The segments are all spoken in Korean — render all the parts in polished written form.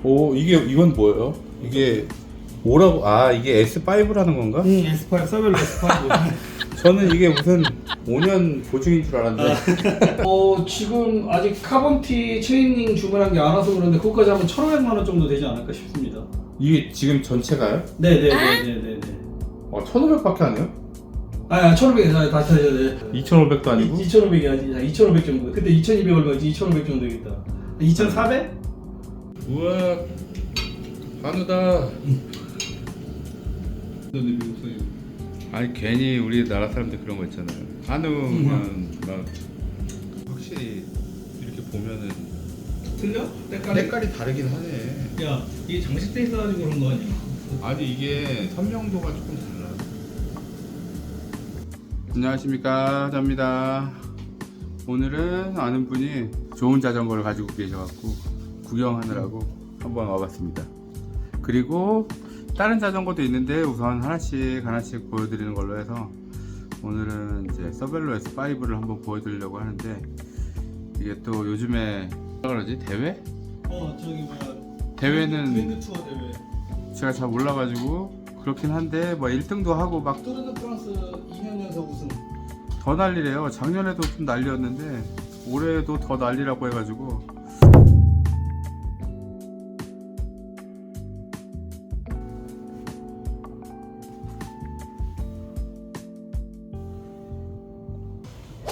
오, 이건 뭐예요? 이게 뭐라고? 아, 이게 S5라는 건가? S5 서벨로 S5. 저는 이게 무슨 5년 보증인 줄 알았는데. 지금 아직 카본티 체인링 주문한 게 안 와서 그런데 그것까지 하면 1,500만 원 정도 되지 않을까 싶습니다. 이게 지금 전체가요? 네네네네네. 1,500밖에 안 해요? 1,500 다시 해야 돼. 2,500도 아니고? 2,500이 아니야. 2,500 정도. 근데 2,200 얼마지? 2,500 정도 되겠다. 2,400? 우와, 한우다. 근데 미국 사유. 아니 괜히 우리나라 사람들 그런 거 있잖아요. 한우면 막 확실히 이렇게 보면은 틀려? 때깔이? 색깔이 다르긴 하네. 야, 이게 장식돼 있어가지고 그런 거 아니야? 아니 이게 선명도가 조금 달라. 안녕하십니까, 저입니다. 오늘은 아는 분이 좋은 자전거를 가지고 계셔갖고 구경하느라고 한번 와봤습니다. 그리고 다른 자전거도 있는데 우선 하나씩 보여드리는 걸로 해서 오늘은 이제 서벨로 S5를 한번 보여드리려고 하는데, 이게 또 요즘에 뭐라 그러지? 대회? 저기 뭐야. 대회는 그랜드 투어 대회. 제가 잘 몰라가지고 그렇긴 한데 뭐 1등도 하고 막 투르 드 프랑스 2년 연속 우승. 더 난리래요. 작년에도 좀 난리였는데 올해도 더 난리라고 해가지고.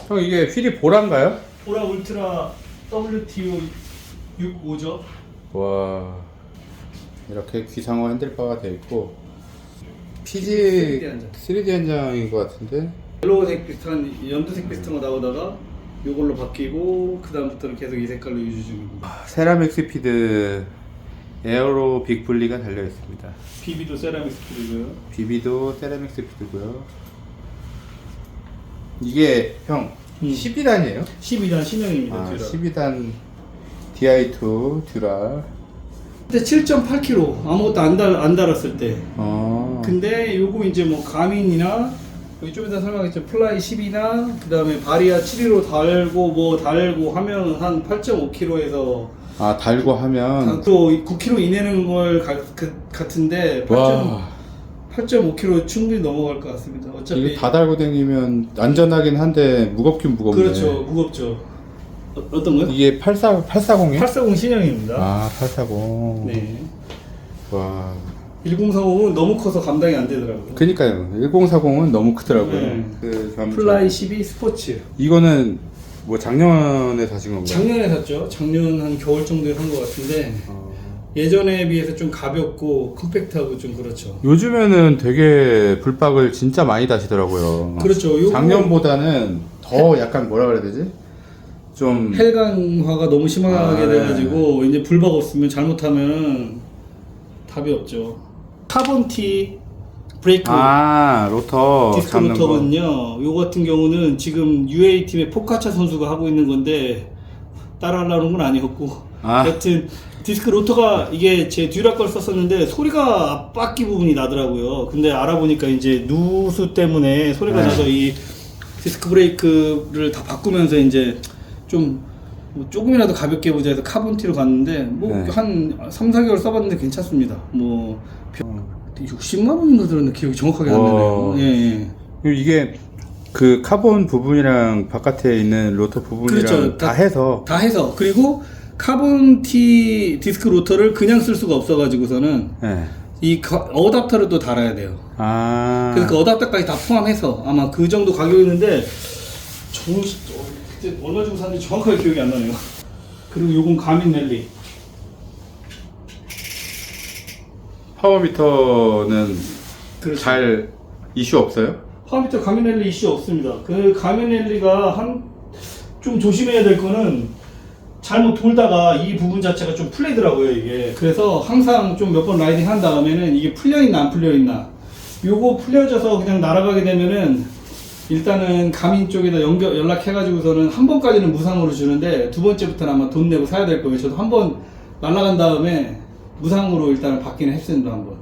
형, 이게 휠이 보라인가요? 보라 울트라 WTO 65죠. 와, 이렇게 귀상어 핸들바가 되어 있고 3D PG 한장. 3D 현장인 것 같은데. 옐로우색 비슷한 연두색 비슷한 거 나오다가 요걸로 바뀌고 그 다음부터는 계속 이 색깔로 유지 중입니다. 세라믹 스피드 에어로 빅 분리가 달려 있습니다. BB도 세라믹 스피드고요. BB도 세라믹 스피드고요. 이게 형 12단이에요? 12단 신형입니다. 아, 듀라. 12단 DI2 듀라. 그때 7.8kg 아무것도 안 달았을 때. 근데 요거 이제 뭐 가민이나 여기 좀 이따 설명하겠지만 플라이 10이나 그 다음에 바리아 715 달고 뭐 달고 하면 한 8.5kg에서 아, 달고 하면 또 9kg 이내는 걸 같은데 와, 8.5kg 충분히 넘어갈 것 같습니다. 어차피 이게 다 달고 다니면 안전하긴 한데 무겁긴 무겁네. 그렇죠, 무겁죠. 어떤 거요? 이게 840이에요? 840 신형입니다. 아, 840. 네. 와. 1040은 너무 커서 감당이 안 되더라고요. 그니까요. 1040은 너무 크더라고요. 네. 플라이 플라이 12 스포츠. 이거는 뭐 작년에 사신 건가요? 작년에 샀죠. 작년 한 겨울 정도에 산 것 같은데 예전에 비해서 좀 가볍고 컴팩트하고 좀 그렇죠. 요즘에는 되게 불박을 진짜 많이 다시더라고요. 그렇죠. 요거 작년보다는 더 약간 뭐라 그래야 되지? 좀 헬강화가 너무 심하게 네. 돼가지고 이제 불박 없으면 잘못하면 답이 없죠. 카본티 브레이크 로터 디스크 잡는 거. 로터거든요. 요 같은 경우는 지금 UAE 팀의 포카차 선수가 하고 있는 건데 따라하려는 건 아니었고 여튼 디스크 로터가 이게 제 듀라 걸 썼었는데 소리가 앞바퀴 부분이 나더라고요. 근데 알아보니까 이제 누수 때문에 소리가 네. 나서 이 디스크 브레이크를 다 바꾸면서 이제 좀 뭐 조금이라도 가볍게 해보자 해서 카본티로 갔는데 뭐 네. 한 3, 4개월 써봤는데 괜찮습니다. 뭐 60만 원인가 들었는데 기억이 정확하게 안 나네요. 예. 그리고 이게 그 카본 부분이랑 바깥에 있는 로터 부분이랑 그렇죠. 다 해서 다 해서 그리고 카본티 디스크 로터를 그냥 쓸 수가 없어가지고서는 네. 이 어답터를 또 달아야 돼요. 그래서 그 어답터까지 다 포함해서 아마 그 정도 가격이었는데 그때 얼마 주고 샀는지 정확하게 기억이 안 나네요. 그리고 요건 가민 랠리. 파워미터는 그렇죠. 잘 이슈 없어요? 파워미터 가민 랠리 이슈 없습니다. 그 가민 랠리가 좀 조심해야 될 거는 잘못 돌다가 이 부분 자체가 좀 풀리더라고요 이게. 그래서 항상 좀 몇 번 라이딩 한 다음에는 이게 풀려있나 안 풀려있나, 요거 풀려져서 그냥 날아가게 되면은 일단은 가민 쪽에다 연락해가지고서는 한 번까지는 무상으로 주는데 두 번째부터는 아마 돈 내고 사야 될 거예요. 저도 한 번 날아간 다음에 무상으로 일단은 받기는 했습니다 한번.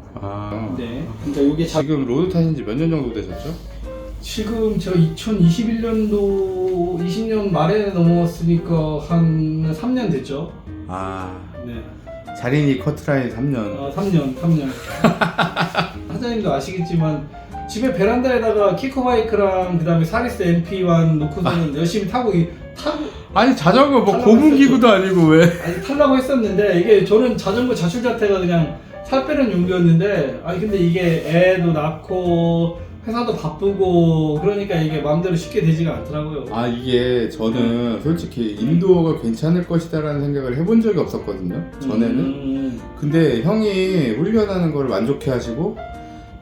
네. 그러니까 요게 지금 로드 타신 지 몇 년 정도 되셨죠? 지금 제가 2021년도 20년 말에 넘어왔으니까 한 3년 됐죠. 아, 네. 자린이 커트라인 3년. 3년. 사장님도 아시겠지만 집에 베란다에다가 키커바이크랑 그다음에 사리스 MP1 놓고서는 열심히 타고 아니 자전거 뭐 타려고 고무 기구도 아니고 왜? 아니 타려고 했었는데 이게 저는 자전거 자출 자태가 그냥 살 빼는 용도였는데 아니 근데 이게 애도 낳고 회사도 바쁘고 그러니까 이게 마음대로 쉽게 되지가 않더라고요. 아 이게 저는 솔직히 인도어가 괜찮을 것이다라는 생각을 해본 적이 없었거든요. 전에는. 근데 형이 훈련하는 걸 만족해 하시고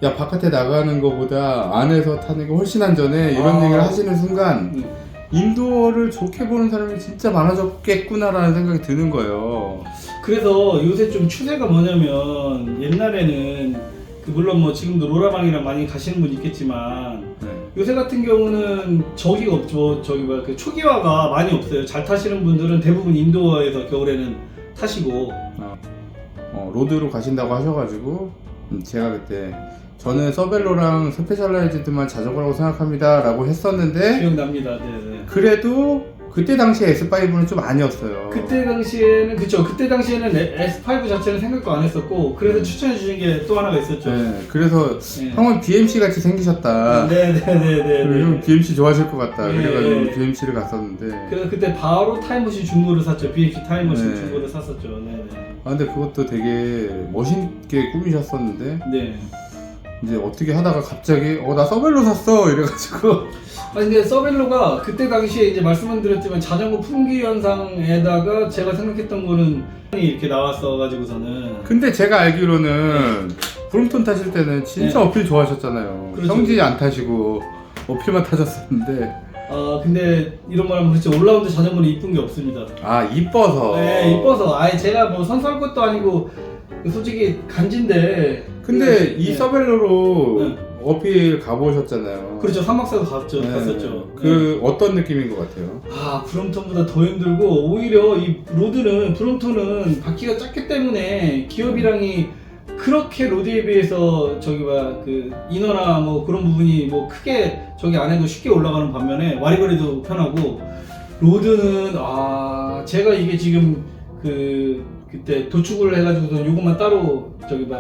야 바깥에 나가는 거보다 안에서 타는 게 훨씬 안전해 이런 얘기를 하시는 순간 인도어를 좋게 보는 사람이 진짜 많아졌겠구나라는 생각이 드는 거예요. 그래서 요새 좀 추세가 뭐냐면 옛날에는 물론 뭐 지금도 로라방이랑 많이 가시는 분 있겠지만 요새 같은 경우는 저기가 없죠. 저기 뭐야 그 초기화가 많이 없어요. 잘 타시는 분들은 대부분 인도어에서 겨울에는 타시고 로드로 가신다고 하셔가지고 제가 그때 저는 서벨로랑 스페셜라이즈드만 자전거라고 생각합니다 라고 했었는데 기억납니다. 네네. 그래도 그때 당시에 S5는 좀 아니었어요. 그때 당시에는 그쵸. 그때 당시에는 S5 자체는 생각도 안 했었고 그래서 추천해 주신 게 또 하나가 있었죠. 네, 그래서 네. 형은 BMC 같이 생기셨다. 네네네네. 그리고 형 BMC 좋아하실 것 같다. 네. 그래가지고 BMC를 갔었는데. 그래서 그때 바로 타임머신 중고를 샀죠. BMC 타임머신 네. 중고를 샀었죠. 네네. 아 근데 그것도 되게 멋있게 꾸미셨었는데 네. 이제 어떻게 하다가 갑자기 나 서벨로 샀어 이래가지고 아니 근데 서벨로가 그때 당시에 이제 말씀은 드렸지만 자전거 풍기 현상에다가 제가 생각했던 거는 이렇게 나왔어가지고서는 근데 제가 알기로는 브롬톤 타실 때는 진짜 네. 어필 좋아하셨잖아요. 그렇죠. 성지 안 타시고 어필만 타셨었는데 근데 이런 말 하면 그렇지 올라운드 자전거는 이쁜 게 없습니다. 아 이뻐서. 네 이뻐서 아니 제가 뭐 선수할 것도 아니고 솔직히 간지인데 근데 이 네. 서벨로로 네. 어필 가보셨잖아요. 그렇죠 삼막사도 갔죠. 네. 갔었죠. 그 어떤 느낌인 것 같아요? 브롬톤보다 더 힘들고 오히려 이 로드는 브롬톤은 바퀴가 작기 때문에 기어비랑이 그렇게 로드에 비해서 그 이너나 뭐 그런 부분이 뭐 크게 저기 안 해도 쉽게 올라가는 반면에 와리거리도 편하고 로드는 제가 이게 지금 그때 도축을 해가지고서 요것만 따로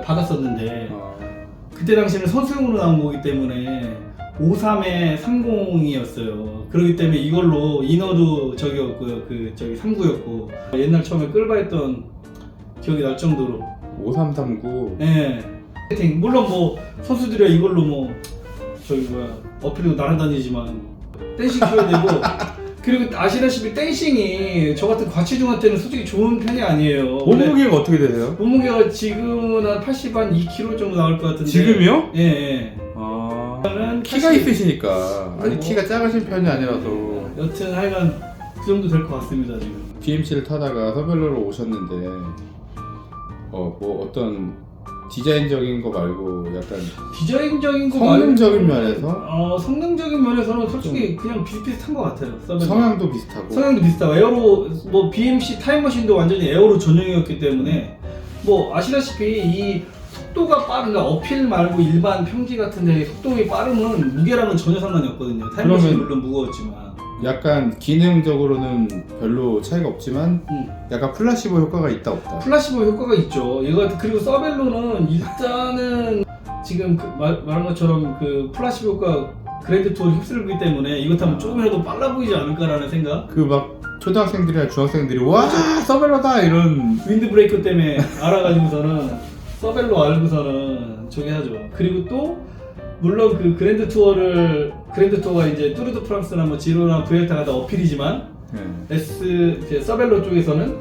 받았었는데 그때 당시에는 선수용으로 나온 거기 때문에 53에 30이었어요. 그렇기 때문에 이걸로 이너도 저기였고요. 39였고 옛날 처음에 끌바했던 기억이 날 정도로 5339. 네. 물론 뭐 선수들이 이걸로 어필도 날아다니지만 댄싱 키워야 되고 그리고 아시다시피 댄싱이 저 같은 과체중한테는 솔직히 좋은 편이 아니에요. 몸무게가 어떻게 되세요? 몸무게가 지금은 한 80, 한 2kg 정도 나올 것 같은데. 지금이요? 예. 키가 있으시니까. 아니 뭐. 키가 작으신 편이 아니라서. 여튼 하여간 그 정도 될 것 같습니다 지금. BMC를 타다가 서벨로로 오셨는데 뭐 어떤 디자인적인 거 말고 약간 디자인적인 거 성능적인 말고, 면에서? 성능적인 면에서는 솔직히 그냥 비슷비슷한 것 같아요. 성향도 비슷하고. 성향도 비슷하고 에어로 뭐 BMC 타임머신도 완전히 에어로 전용이었기 때문에 뭐 아시다시피 이 속도가 빠르다 어필 말고 일반 평지 같은데 속도가 빠르면 무게랑은 전혀 상관이 없거든요. 타임머신이 물론 무거웠지만. 약간 기능적으로는 별로 차이가 없지만 약간 플라시보 효과가 있다 없다. 플라시보 효과가 있죠. 그리고 서벨로는 일단은 지금 말한 것처럼 그 플라시보 효과 그랜드 투어를 휩쓸기 때문에 이것 타면 조금이라도 빨라 보이지 않을까라는 생각. 그 막 초등학생들이나 중학생들이 와 서벨로다 이런 윈드 브레이크 때문에 알아가지고서는 서벨로 알고서는 저기 하죠. 그리고 또 물론 그 그랜드 투어가 이제 뚜르드 프랑스나 뭐 지로나 부엘타 다 어필이지만 서벨로 쪽에서는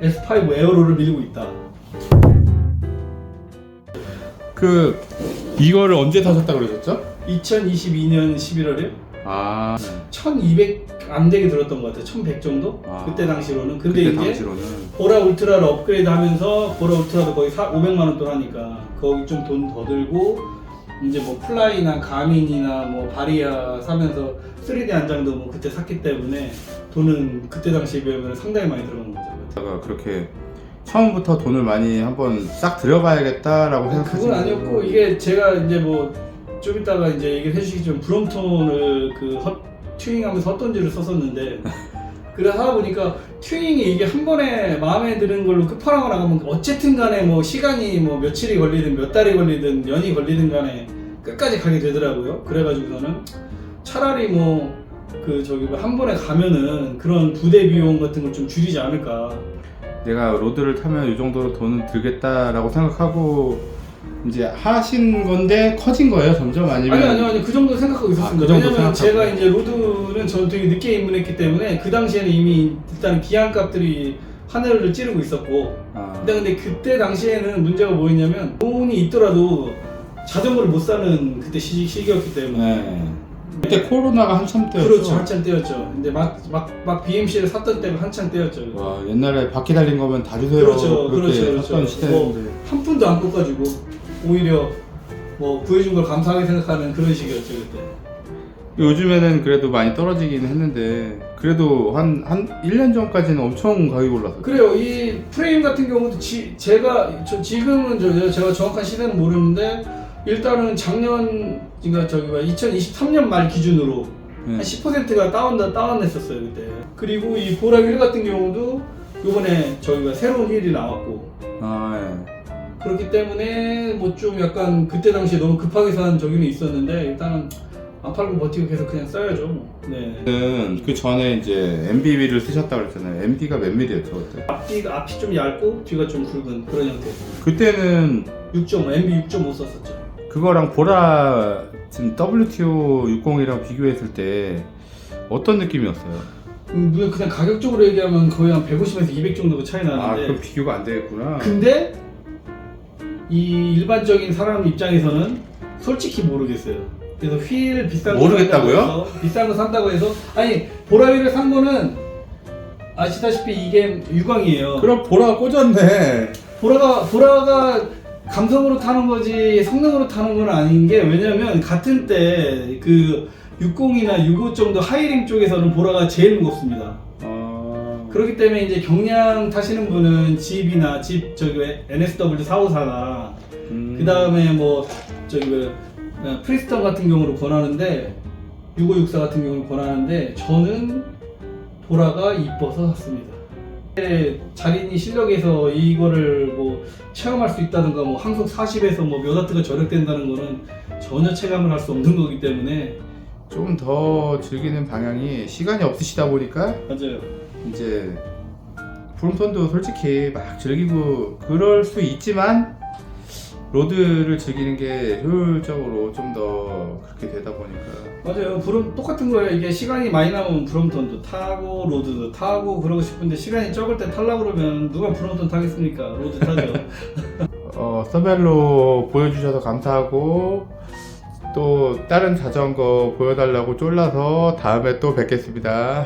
S5 에어로를 밀고 있다. 이거를 언제 타셨다 그러셨죠? 2022년 11월에 1200 안 되게 들었던 것 같아요. 1100 정도? 그때 당시로는. 근데 그때 이제 당시로는. 보라 울트라를 업그레이드 하면서 보라 울트라도 거의 500만 원 돈 하니까 거기 좀 돈 더 들고 이제 뭐 플라이나 가민이나 뭐 바리아 사면서 3D 안장도 뭐 그때 샀기 때문에 돈은 그때 당시에 비하면 상당히 많이 들어간 거죠. 제가 그렇게 처음부터 돈을 많이 한번 싹 들여봐야겠다라고 생각하시는 그건 아니었고 이게 제가 이제 뭐 좀 이따가 이제 얘기를 해주시겠지만 브롬톤을 튜닝하면서 헛돈지를 썼었는데 그래서 하다 보니까 튜닝이 이게 한 번에 마음에 드는 걸로 끝판왕을 나가면 어쨌든 간에 뭐 시간이 뭐 며칠이 걸리든 몇 달이 걸리든 년이 걸리든 간에 끝까지 가게 되더라고요. 그래가지고서는 차라리 뭐 한 번에 가면은 그런 부대 비용 같은 걸 좀 줄이지 않을까. 내가 로드를 타면 이 정도로 돈은 들겠다라고 생각하고 이제 하신 건데 커진 거예요 점점 아니면? 아니 그 정도 생각하고 있었습니다. 그 정도 왜냐면 생각하고. 제가 이제 로드는 저 되게 늦게 입문했기 때문에 그 당시에는 이미 일단 기한값들이 하늘을 찌르고 있었고 근데 그때 당시에는 문제가 뭐였냐면 돈이 있더라도 자전거를 못 사는 그때 시기였기 때문에 네. 그때 코로나가 한참 때였죠. 그렇죠, 한참 때였죠. 근데 막 BMC를 샀던 때가 한참 때였죠. 와 옛날에 바퀴 달린 거면 다 주세요. 그렇죠, 그렇게 그렇죠. 샀던 시대인데. 한 푼도 안 꺾어가지고 오히려 뭐 구해준 걸 감사하게 생각하는 그런 시기였죠 그때. 요즘에는 그래도 많이 떨어지긴 했는데 그래도 한 1년 전까지는 엄청 가격이 올랐어요. 그래요. 이 프레임 같은 경우도 지금은 제가 정확한 시대는 모르는데 일단은 작년 그러니까 2023년 말 기준으로 한 10%가 다운됐었어요 그때. 그리고 이 보라 휠 같은 경우도 요번에 새로운 휠이 나왔고. 그렇기 때문에 뭐 좀 약간 그때 당시에 너무 급하게 산 적이 있었는데 일단은 안 팔고 버티고 계속 그냥 써야죠. 뭐. 네. 그 전에 이제 MB 휠을 쓰셨다고 그랬잖아요. MB가 몇 밀이었죠 그때? 앞이 좀 얇고 뒤가 좀 굵은 그런 형태. 그때는 6.5, MB 6.5 썼었죠. 그거랑 보라 지금 WTO 60이랑 비교했을 때 어떤 느낌이었어요? 그냥 가격적으로 얘기하면 거의 한 150에서 200 정도가 차이 나는데. 그럼 비교가 안 되겠구나. 근데 이 일반적인 사람 입장에서는 솔직히 모르겠어요. 그래서 휠 비싼 모르겠다고요? 비싼 거 산다고 해서 아니 보라 휠을 산 거는 아시다시피 이게 유광이에요. 그럼 보라가 꽂았네. 보라가 감성으로 타는 거지 성능으로 타는 건 아닌 게 왜냐면 같은 때 그 60이나 65 정도 하이링 쪽에서는 보라가 제일 무겁습니다. 그렇기 때문에 이제 경량 타시는 분은 집이나 NSW 454나 그 다음에 뭐 프리스턴 같은 경우로 권하는데 6564 같은 경우를 권하는데 저는 보라가 이뻐서 샀습니다. 자린이 실력에서 이거를 뭐 체험할 수 있다든가 뭐 항속 40에서 뭐 몇 와트가 절약된다는 거는 전혀 체감을 할 수 없는 거기 때문에 좀 더 즐기는 방향이 시간이 없으시다 보니까 맞아요. 이제 프롬톤도 솔직히 막 즐기고 그럴 수 있지만 로드를 즐기는 게 효율적으로 좀 더 그렇게 되다 보니까 맞아요. 똑같은 거예요. 이게 시간이 많이 남으면 브롬톤도 타고 로드도 타고 그러고 싶은데 시간이 적을 때 타려고 그러면 누가 브롬톤 타겠습니까? 로드 타죠. 서벨로 보여주셔서 감사하고 또 다른 자전거 보여달라고 쫄라서 다음에 또 뵙겠습니다.